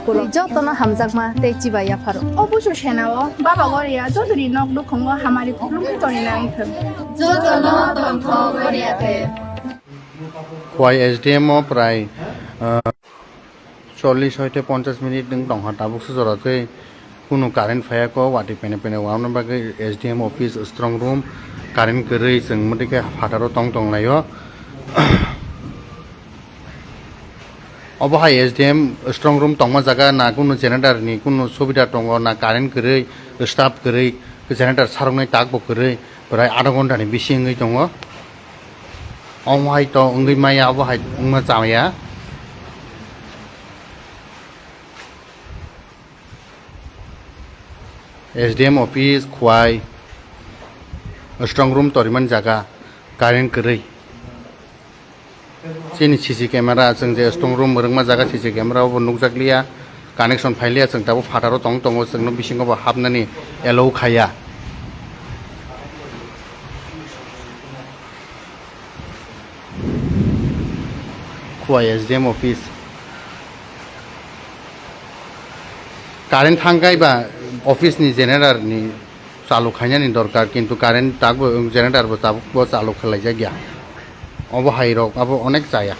kulo jotono hamjakma tei chibaya pharo অবশ্য সেনাও বাবা Garia যতরি knock দুখঙ্গ হামারি কুলুম তনি না ইথম jotono tontho goriate Khowai SDM প্রায় 40-50 মিনিট দং হাতাবুকসো জরাতে কোনো কারেন্ট ফায়াকো ওয়াটি পেনে পেনে ওয়ামন বাকে SDM office strong room current গরৈ जों মদিকে ফাটারো টং টং লাयो অবহাই SDM স্ট্রং রুম টংমা জায়গা না কোনো জেনারেটর নি কোনো সুবিধা টং না কারেন্ট গরৈ স্টাফ গরৈ জেনারেটর সারংনাই তাকবো গরৈ প্রায় আধা ঘন্টানি বেশি ওই দङ অবহাই তো ওই মাইয়া অবহাই ওংমা জামায়া SDM অফিস খোয়াই স্ট্রং রুম তরিমান জায়গা কারেন্ট গরৈ চিনি সিসি ক্যামেরা जों যে স্ট্রং রুম মরংমা জায়গা সিসি ক্যামেরা অব নুকজাকলিয়া কানেকশন ফাইলিয়া जों दाबो फाटारो टं टं जोंनो बिसिङाव हाबनानै एलौ खाया खवाय SDM অফিস কারেন্ট থাঙ্গাইবা অফিসনি জেনারেটরনি চালু খাইনানি দরকার কিন্তু কারেন্ট তাকবো জেনারেটরবো তাবো চালু খালাইजा गैया अबो हाइरक अबो अनेक जाया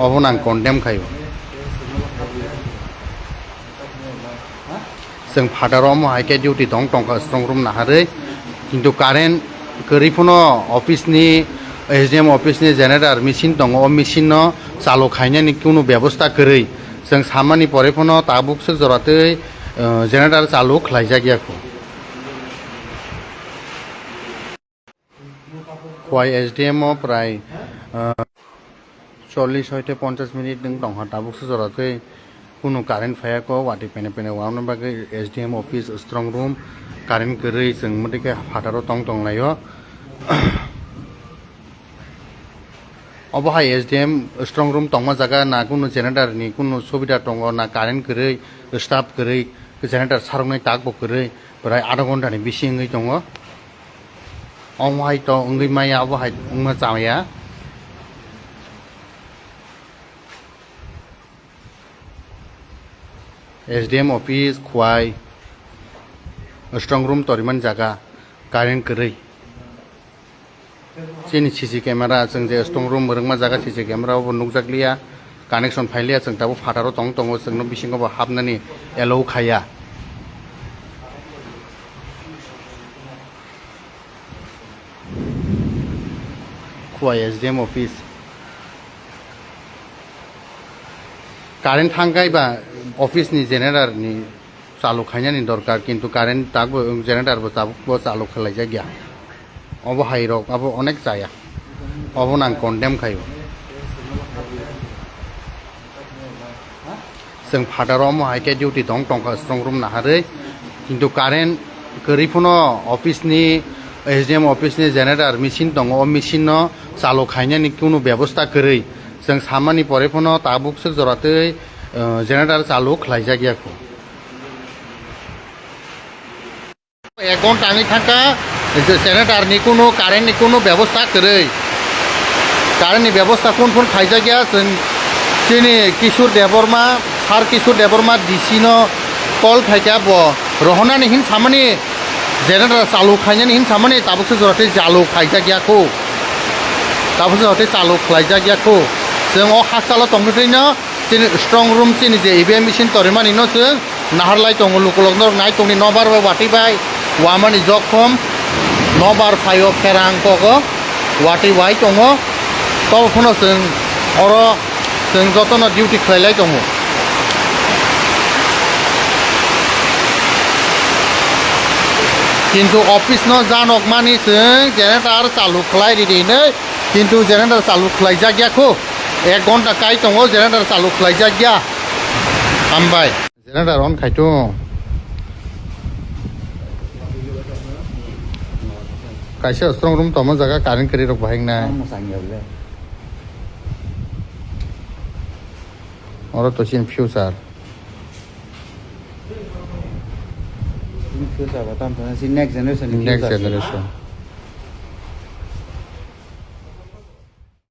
अबो नां कन्डेम खायो जों फादाराव हाइके डिउटी दं टंका स्ट्रं रुम नाहारै किन्तु कारेन्ट गरैफोनो अफिसनि SDM अफिसनि जेनेरेटर मेसिन दङ अ मेसिन चालु खाइनायनि कुनु व्यवस्था गरै जों सामानि परेफोनो ताबुकसो जरातै जेनेरेटर चालु खालायजा गैयाखौ खवाय SDM প্রায় 40-50 মিনিট দং হাতাবুকসো জরাতै কোনো কারেন্ট ফায়াকো ওয়াটি পেনে পেনে ওয়ামন বাকে SDM office strong room current গরৈ जों মদিকে ফাটারো টং টং লাयो অবহাই SDM স্ট্রং রুম টংমা জায়গা না কোনো জেনারেটর নি কোনো সুবিধা টং না কারেন্ট গরৈ স্টাফ গরৈ জেনারেটর সারংনাই তাকবো গরৈ প্রায় আধা ঘন্টানি বেশি ওই দङ অবহাই তো ওই মাইয়া অবহাই ওংমা জামায়া SDM অফিস খোয়াই স্ট্রং রুম তরিমান জায়গা কারেন্ট গরৈ চিনি সিসি ক্যামেরা जों যে স্ট্রং রুম মরংমা জায়গা সিসি ক্যামেরা অব নুকজাকলিয়া কানেকশন ফাইলিয়া जों दाबो फाटारो टं टं जोंनो बिसिङाव हाबनानै एलौ खाया खवाय SDM অফিস কারেন্ট থাঙ্গাইবা অফিসনি জেনারেটরনি চালু খাইনানি দরকার কিন্তু কারেন্ট তাকবো জেনারেটরবো তাবো চালু খালাইजा गैया अबो हाइरक अबो अनेक जाया अबो नां कन्डेम खायो जों फादाराव हाइके डिउटी दं टंका स्ट्रं रुम नाहारै किन्तु कारेन्ट गरैफोनो अफिसनि SDM अफिसनि जेनेरेटर मेसिन दङ अ मेसिन चालु खाइनायनि कुनु व्यवस्था गरै जों सामानि परेफोनो ताबुकसो जरातै जेनेरेटर चालु खालायजा गैयाखौ 1 घन्टानि थाखा जेनेरेटरनि कुनु कारेन्टनि कुनु व्यवस्था गरै कारेन्टनि व्यवस्था कोन खाइजा गैया जों जोंनि किशोर देबरमा सार किशोर देबरमा डिसिनो कल थाइका ब रहनानि हिन सामानि जेनेरेटर चालु खाइनानि हिन सामानि ताबुकसो जरातै चालु खाइजा गैयाखौ ताबुकसो जरातै चालु खालायजा गैयाखौ जों अ हासाला टंनिफ्रायनो जोंनि स्ट्रं रुम जोंनि जे EVM मेसिन तरिमानिनो जों नाहारलाय दङ लुकलगनर नाय टंनि नबार वाटिबाय वामानि जखम नबार फायो फेरां कगो वाटि वाइ दङ तखनो जों अर जों जतनो डिउटी खालायलाय दङ किन्तु अफिसनो जानकमानि जों जेनेरेटर चालु खालाय दिनै किन्तु जेनेरेटर चालु खालायजा गैयाखौ 1 घन्टा काइ दङ जेनेरेटर चालु खालायजा गैया हामबाय generator on खायथ' kaisa strong room toma jaga current kari rok bahing na oro to sin future batam next generation